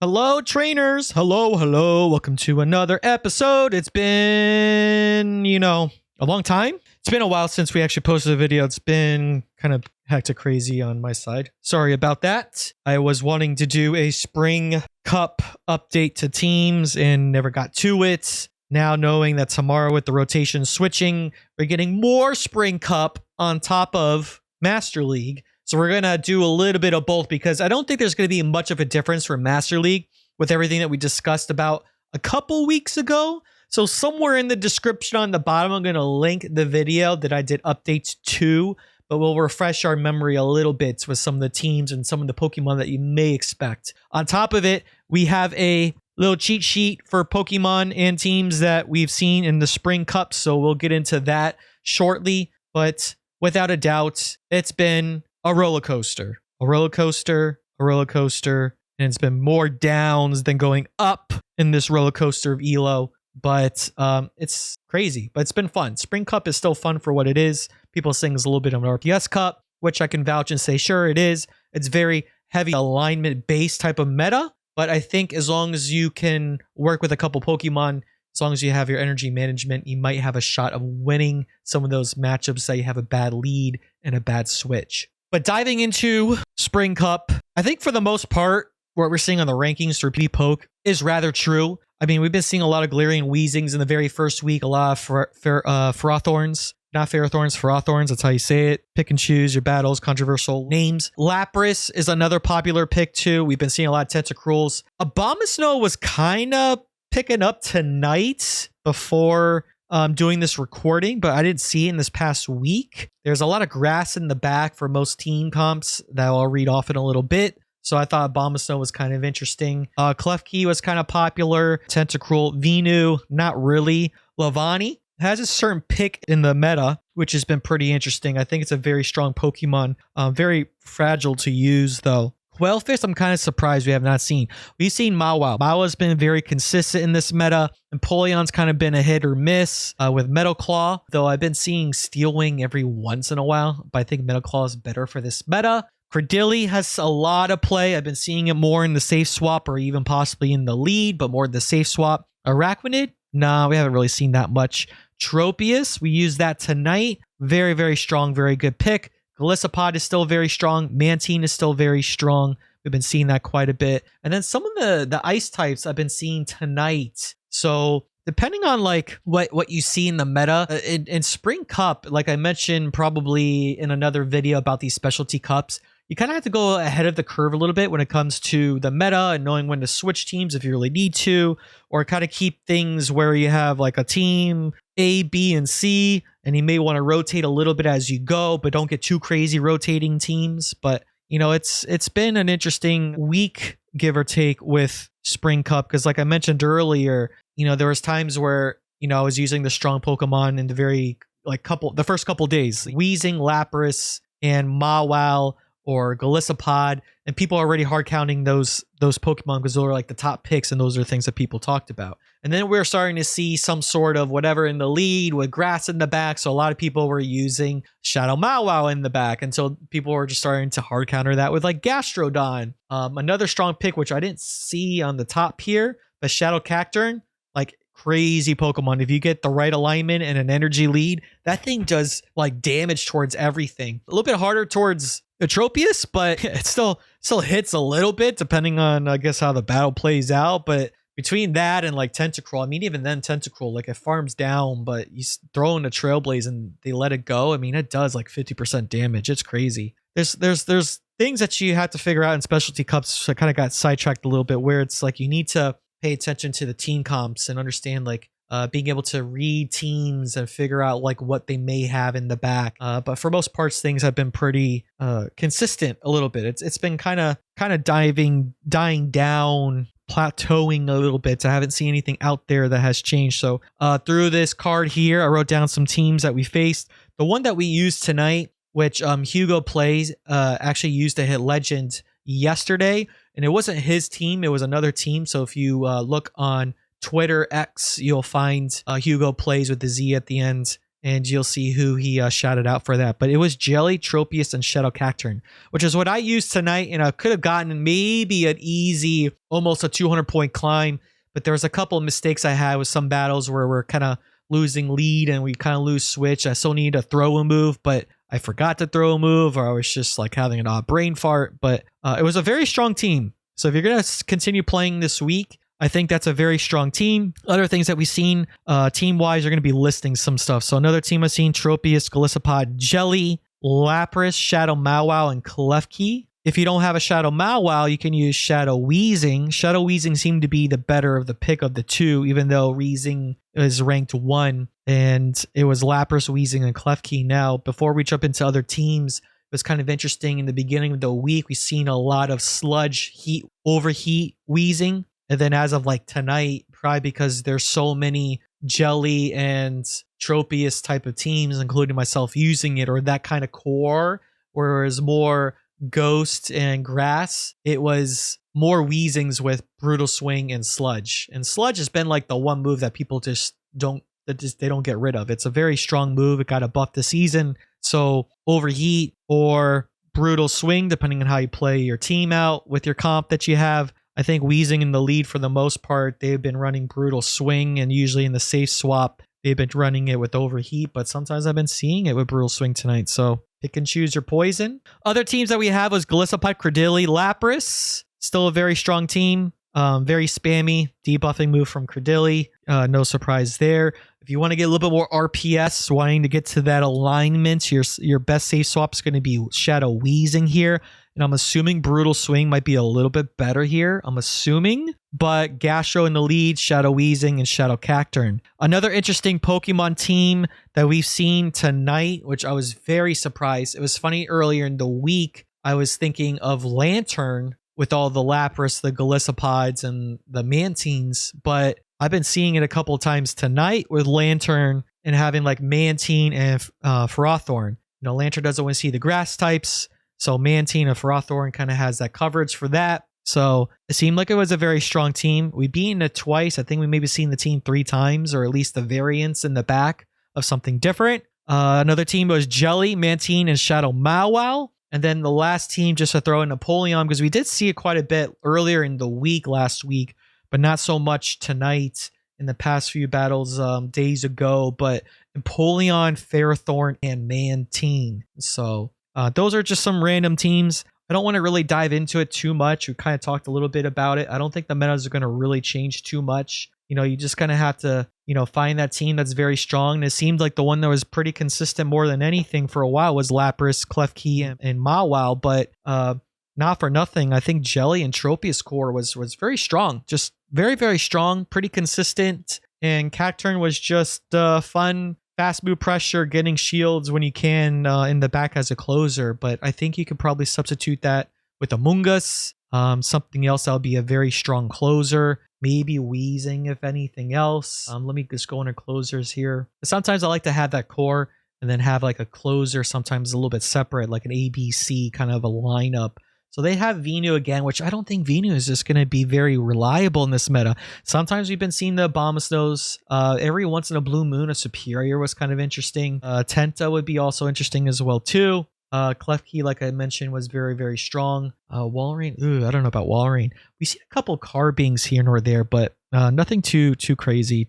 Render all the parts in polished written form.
Hello, trainers. Hello. Welcome to another episode. It's been, a long time. It's been a while since we actually posted a video. It's been kind of hectic crazy on my side. Sorry about that. I was wanting to do a Spring Cup update to teams and never got to it. Now knowing that tomorrow with the rotation switching, we're getting more Spring Cup on top of Master League. So we're going to do a little bit of both because I don't think there's going to be much of a difference for Master League with everything that we discussed about a couple weeks ago. So somewhere in the description on the bottom, I'm going to link the video that I did updates to, but we'll refresh our memory a little bit with some of the teams and some of the Pokemon that you may expect. On top of it, we have a little cheat sheet for Pokemon and teams that we've seen in the Spring Cup. So we'll get into that shortly, but without a doubt, it's been a roller coaster, and it's been more downs than going up in this roller coaster of ELO, but it's crazy, but it's been fun. Spring Cup is still fun for what it is. People saying it's a little bit of an RPS Cup, which I can vouch and say, sure, it is. It's very heavy alignment-based type of meta, but I think as long as you can work with a couple Pokemon, as long as you have your energy management, you might have a shot of winning some of those matchups that you have a bad lead and a bad switch. But diving into Spring Cup, I think for the most part, what we're seeing on the rankings for Poke is rather true. I mean, we've been seeing a lot of Galarian Weezings in the very first week, a lot of Ferrothorns. Not Ferrothorns, Ferrothorns, that's how you say it. Pick and choose your battles, controversial names. Lapras is another popular pick too. We've been seeing a lot of Tentacruels. Abomasnow was kind of picking up tonight before doing this recording, but I didn't see it in this past week. There's a lot of grass in the back for most team comps that I'll read off in a little bit. So I thought Abomasnow was kind of interesting. Klefki was kind of popular. Tentacruel, Venu, not really. Lavani has a certain pick in the meta, which has been pretty interesting. I think it's a very strong Pokemon. Very fragile to use though. Quailfish, I'm kind of surprised we have not seen. We've seen Mawile. Mawile's been very consistent in this meta. Empoleon's kind of been a hit or miss with Metal Claw, though I've been seeing Steel Wing every once in a while, but I think Metal Claw is better for this meta. Credilli has a lot of play. I've been seeing it more in the safe swap or even possibly in the lead, but more in the safe swap. Araquanid? No, we haven't really seen that much. Tropius, we used that tonight. Very, very strong, very good pick. Golisopod is still very strong. Mantine is still very strong. We've been seeing that quite a bit. And then some of the ice types I've been seeing tonight. So depending on like what you see in the meta, in Spring Cup, like I mentioned probably in another video about these specialty cups, you kind of have to go ahead of the curve a little bit when it comes to the meta and knowing when to switch teams if you really need to, or kind of keep things where you have like a team A, B, and C, and you may want to rotate a little bit as you go, but don't get too crazy rotating teams. But, it's been an interesting week, give or take, with Spring Cup, because like I mentioned earlier, there was times where, I was using the strong Pokemon in the first couple days, Weezing, Lapras, and Mawile, or Golisopod, and people are already hard counting those Pokemon because those are like the top picks, and those are things that people talked about. And then we're starting to see some sort of whatever in the lead with grass in the back, so a lot of people were using Shadow Mawile in the back until people were just starting to hard counter that with like Gastrodon. Another strong pick, which I didn't see on the top here, but Shadow Cacturne, like crazy Pokemon. If you get the right alignment and an energy lead, that thing does like damage towards everything. A little bit harder towards Tropius, but it still hits a little bit depending on, I guess, how the battle plays out. But between that and like Tentacruel, I mean, even then Tentacruel, like it farms down, but you throw in a Trailblaze and they let it go. I mean, it does like 50% damage. It's crazy. There's things that you have to figure out in specialty cups. So I kind of got sidetracked a little bit where it's like you need to pay attention to the team comps and understand like being able to read teams and figure out like what they may have in the back. But for most parts, things have been pretty consistent a little bit. It's been kind of dying down, plateauing a little bit. So I haven't seen anything out there that has changed. So through this card here, I wrote down some teams that we faced. The one that we used tonight, which Hugo plays, actually used to hit Legend yesterday, and it wasn't his team, it was another team. So if you look on Twitter X, you'll find Hugo plays with the Z at the end, and you'll see who he shouted out for that. But it was Jelly, Tropius, and Shadow Cacturn, which is what I used tonight, and I could have gotten maybe an easy, almost a 200-point climb. But there was a couple of mistakes I had with some battles where we're kind of losing lead and we kind of lose switch. I still need to throw a move, but I forgot to throw a move, or I was just like having an odd brain fart. But it was a very strong team. So if you're going to continue playing this week, I think that's a very strong team. Other things that we've seen team-wise are going to be listing some stuff. So another team I've seen, Tropius, Golisopod, Jelly, Lapras, Shadow Mawile, and Klefki. If you don't have a Shadow Mawile, you can use Shadow Weezing. Shadow Weezing seemed to be the better of the pick of the two, even though Weezing is ranked 1. And it was Lapras, Weezing, and Klefki. Now, before we jump into other teams, it was kind of interesting. In the beginning of the week, we've seen a lot of Sludge, Heat, Overheat, Weezing. And then as of like tonight, probably because there's so many Jelly and Tropius type of teams, including myself, using it, or that kind of core, whereas more Ghost and Grass, it was more Weezings with Brutal Swing and Sludge. And Sludge has been like the one move that people just don't get rid of. It's a very strong move. It got a buff this season. So Overheat or Brutal Swing, depending on how you play your team out with your comp that you have. I think Weezing in the lead for the most part. They've been running Brutal Swing, and usually in the safe swap, they've been running it with Overheat, but sometimes I've been seeing it with Brutal Swing tonight. So pick and choose your poison. Other teams that we have was Golisopod, Credilli, Lapras. Still a very strong team. Very spammy debuffing move from Credilli. No surprise there. If you want to get a little bit more RPS, wanting to get to that alignment, your best safe swap is going to be Shadow Weezing here. And I'm assuming Brutal Swing might be a little bit better here. I'm assuming. But Gastro in the lead, Shadow Weezing, and Shadow Cacturn. Another interesting Pokemon team that we've seen tonight, which I was very surprised. It was funny, earlier in the week, I was thinking of Lantern with all the Lapras, the Golisopods, and the Mantines. But I've been seeing it a couple of times tonight with Lantern and having like Mantine and Ferrothorn. You know, Lantern doesn't want to see the grass types. So Mantine and Ferrothorn kind of has that coverage for that. So it seemed like it was a very strong team. We've beaten it twice. I think we maybe seen the team 3 times, or at least the variants in the back of something different. Another team was Jelly, Mantine, and Shadow Mawile. And then the last team, just to throw in Napoleon, because we did see it quite a bit earlier in the week, last week, but not so much tonight in the past few battles days ago. But Napoleon, Ferrothorn, and Mantine. So those are just some random teams. I don't want to really dive into it too much. We kind of talked a little bit about it. I don't think the metas are going to really change too much. You know, you just kind of have to, you know, find that team that's very strong. And it seemed like the one that was pretty consistent more than anything for a while was Lapras, Klefki, and Mawile. But not for nothing, I think Jelly and Tropius core was very strong. Just very, very strong, pretty consistent. And Cacturn was just fun. Fast move pressure, getting shields when you can in the back as a closer. But I think you could probably substitute that with Amoonguss. Something else that'll be a very strong closer. Maybe Weezing, if anything else. Let me just go into closers here. Sometimes I like to have that core and then have like a closer, sometimes a little bit separate, like an ABC kind of a lineup. So they have Venu again, which I don't think Venu is just going to be very reliable in this meta. Sometimes we've been seeing the Abomasnows. Every once in a blue moon, a Superior was kind of interesting. Tenta would be also interesting as well too. Klefki, like I mentioned, was very, very strong. Walrein, I don't know about Walrein. We see a couple Carbings here nor there, but nothing too crazy.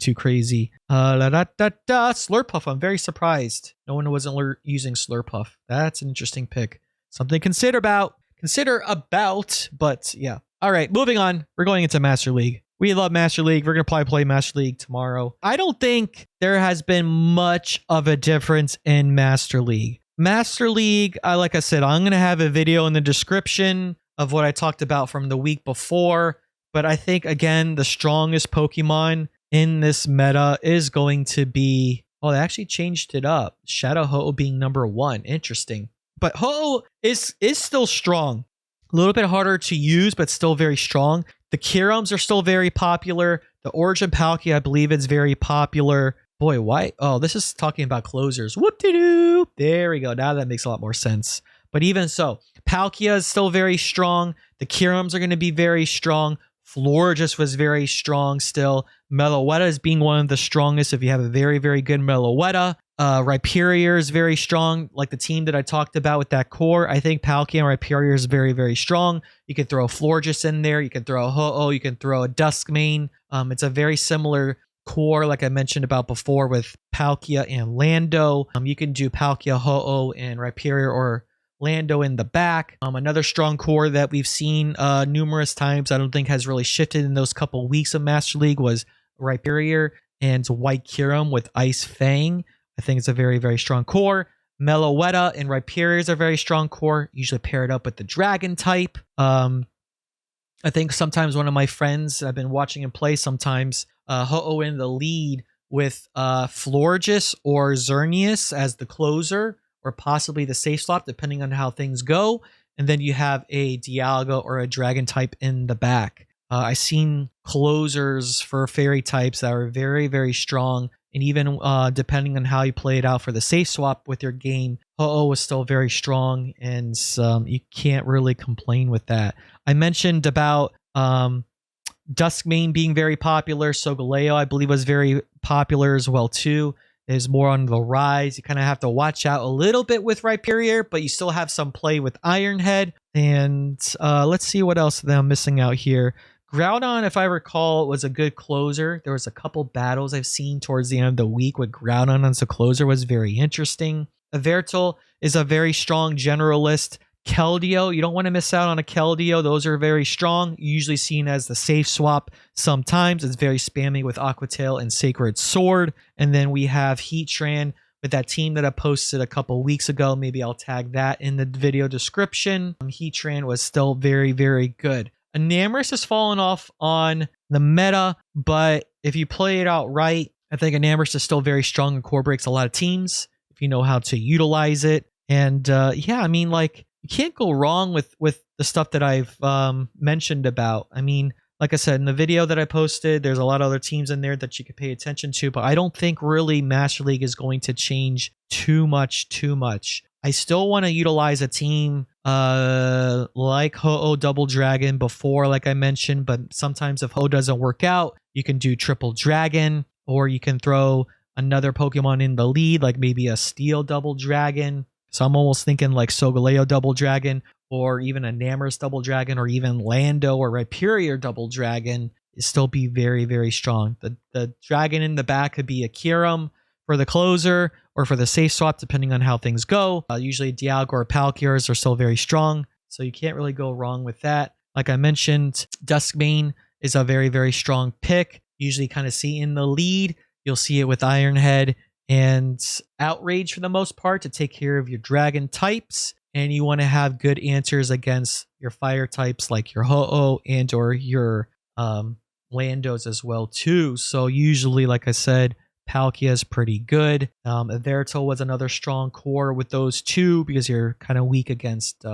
Slurpuff, I'm very surprised. No one wasn't using Slurpuff. That's an interesting pick. Something to consider about, but yeah. All right, moving on. We're going into Master League. We love Master League. We're going to probably play Master League tomorrow. I don't think there has been much of a difference in Master League. Master League, like I said, I'm going to have a video in the description of what I talked about from the week before. But I think, again, the strongest Pokemon in this meta is going to be... Oh, they actually changed it up. Shadow Ho being number 1. Interesting. But Ho is still strong. A little bit harder to use, but still very strong. The Kirums are still very popular. The Origin Palkia, I believe, is very popular. Boy, why? Oh, this is talking about closers. Whoop-de-doo. There we go. Now that makes a lot more sense. But even so, Palkia is still very strong. The Kirums are going to be very strong. Florges was very strong still. Meloetta is being one of the strongest if you have a very, very good Meloetta. Rhyperior is very strong, like the team that I talked about with that core. I think Palkia and Rhyperior is very, very strong. You can throw Florges in there. You can throw a Ho-Oh. You can throw a Duskmane. It's a very similar core, like I mentioned about before with Palkia and Lando. You can do Palkia, Ho-Oh, and Rhyperior or Lando in the back. Another strong core that we've seen numerous times, I don't think has really shifted in those couple weeks of Master League, was Rhyperior and White Kyurem with Ice Fang. I think it's a very, very strong core. Meloetta and Rhyperior is a very strong core, usually paired up with the Dragon type. I think sometimes one of my friends, I've been watching him play sometimes, Ho-Oh in the lead with Florges or Xerneas as the closer, or possibly the safe slot, depending on how things go. And then you have a Dialga or a Dragon type in the back. I've seen closers for fairy types that are very, very strong. And even depending on how you play it out for the safe swap with your game, Ho-Oh was still very strong, and you can't really complain with that. I mentioned about Duskmane being very popular. Solgaleo, I believe, was very popular as well, too. Is more on the rise. You kind of have to watch out a little bit with Rhyperior, but you still have some play with Ironhead. And let's see what else that I'm missing out here. Groudon, if I recall, was a good closer. There was a couple battles I've seen towards the end of the week with Groudon as a closer, was very interesting. Avertil is a very strong generalist. Keldeo, you don't want to miss out on a Keldeo. Those are very strong, usually seen as the safe swap. Sometimes it's very spammy with Aquatail and Sacred Sword. And then we have Heatran with that team that I posted a couple weeks ago. Maybe I'll tag that in the video description. Heatran was still very, very good. Enamorus has fallen off on the meta, but if you play it out right, I think Enamorus is still very strong and core breaks a lot of teams if you know how to utilize it. And yeah, I mean, like, you can't go wrong with the stuff that I've mentioned about. I mean, like I said, in the video that I posted, there's a lot of other teams in there that you could pay attention to, but I don't think really Master League is going to change too much. I still want to utilize a team like Ho-Oh Double Dragon before, like I mentioned, but sometimes if Ho doesn't work out, you can do Triple Dragon, or you can throw another Pokemon in the lead, like maybe a Steel Double Dragon. So I'm almost thinking like Solgaleo Double Dragon, or even a Enamorus Double Dragon, or even Lando or Rhyperior Double Dragon is still be very, very strong. The dragon in the back could be a Kyurem for the closer, or for the safe swap, depending on how things go. Usually Dialga or Palkias are still very strong, so you can't really go wrong with that. Like I mentioned, Duskmane is a very, very strong pick. Usually kind of see in the lead. You'll see it with Ironhead and Outrage for the most part to take care of your dragon types. And you want to have good answers against your fire types like your Ho-Oh and or your Landos as well too. So usually, like I said, Palkia is pretty good. Avertil was another strong core with those two because you're kind of weak against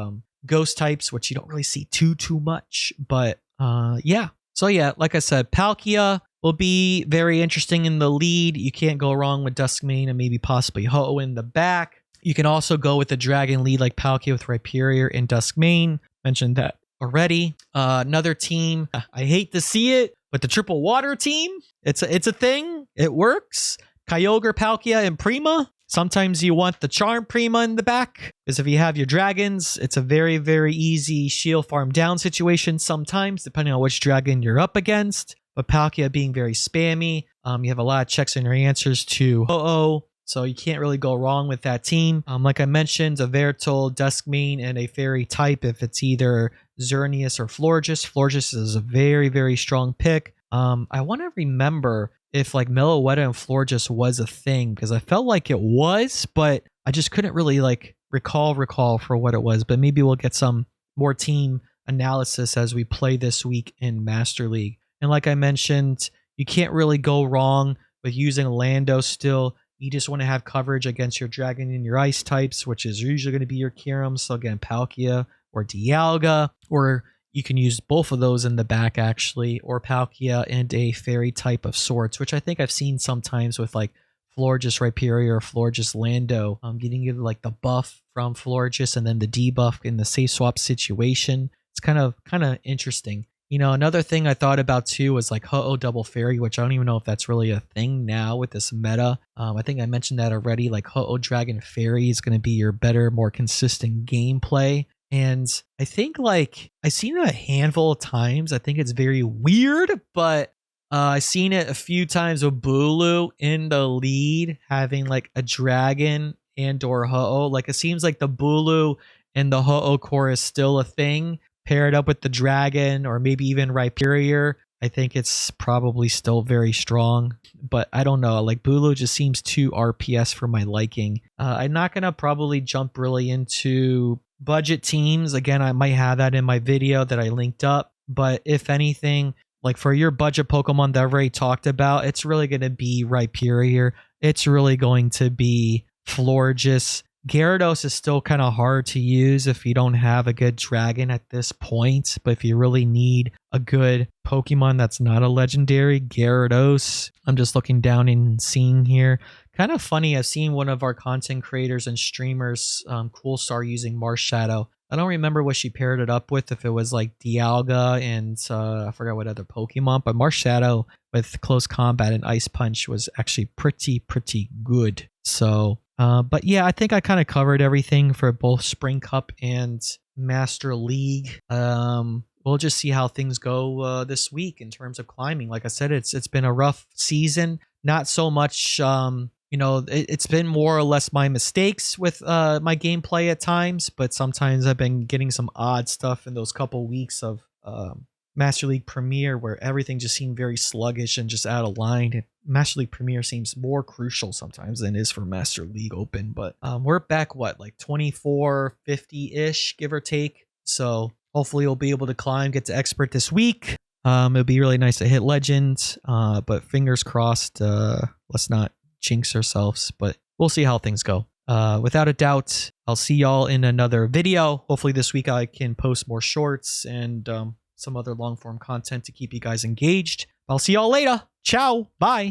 ghost types, which you don't really see too much. But yeah. So yeah, like I said, Palkia will be very interesting in the lead. You can't go wrong with Duskmane and maybe possibly Ho-Oh in the back. You can also go with the dragon lead like Palkia with Rhyperior and Duskmane. Mentioned that already. Another team, I hate to see it, but the triple water team, it's a thing. It works. Kyogre, Palkia, and Prima. Sometimes you want the Charm Prima in the back, because if you have your dragons, it's a very, very easy shield farm down situation sometimes, depending on which dragon you're up against. But Palkia being very spammy, you have a lot of checks in your answers to Ho-Oh, so you can't really go wrong with that team. Like I mentioned, Avertil, Duskmane, and a fairy type if it's either Xerneas or Florges. Florges is a very, very strong pick. I want to remember if like Meloetta and Florges was a thing, because I felt like it was, but I just couldn't really like recall for what it was. But maybe we'll get some more team analysis as we play this week in Master League. And like I mentioned, you can't really go wrong with using Lando still. You just want to have coverage against your dragon and your ice types, which is usually going to be your Kyurem. So again, Palkia or Dialga, or you can use both of those in the back actually, or Palkia and a fairy type of sorts, which I think I've seen sometimes with like Florges Rhyperior or Florges Lando, getting you like the buff from Florges and then the debuff in the safe swap situation. It's kind of interesting. You know, another thing I thought about too was like Ho-Oh Double Fairy, which I don't even know if that's really a thing now with this meta. I think I mentioned that already. Like Ho-Oh Dragon Fairy is going to be your better, more consistent gameplay. And I think like I've seen it a handful of times. I think it's very weird, but I've seen it a few times with Bulu in the lead, having like a dragon and or Ho-Oh. Like it seems like the Bulu and the Ho-Oh core is still a thing. Paired up with the dragon or maybe even Rhyperior, I think it's probably still very strong. But I don't know. Like Bulu just seems too RPS for my liking. I'm not going to probably jump really into budget teams. Again, I might have that in my video that I linked up. But if anything, like for your budget Pokemon that I've already talked about, it's really going to be Rhyperior. It's really going to be Florges. Gyarados is still kind of hard to use if you don't have a good dragon at this point. But if you really need a good Pokemon that's not a legendary, Gyarados. I'm just looking down and seeing here. Kind of funny, I've seen one of our content creators and streamers, Coolstar, using Marshadow. I don't remember what she paired it up with, if it was like Dialga and I forgot what other Pokemon, but Marshadow with Close Combat and Ice Punch was actually pretty good. So, but yeah, I think I kind of covered everything for both Spring Cup and Master League. We'll just see how things go this week in terms of climbing. Like I said, it's been a rough season. Not so much, you know, it's been more or less my mistakes with my gameplay at times, but sometimes I've been getting some odd stuff in those couple weeks of Master League Premier where everything just seemed very sluggish and just out of line. And Master League Premier seems more crucial sometimes than it is for Master League Open. But we're back, what, like 2450-ish, give or take. So hopefully we'll be able to climb, get to Expert this week. It'll be really nice to hit Legend, but fingers crossed, let's not jinx ourselves, but we'll see how things go. Without a doubt, I'll see y'all in another video. Hopefully this week I can post more shorts and some other long form content to keep you guys engaged. I'll see y'all later. Ciao. Bye.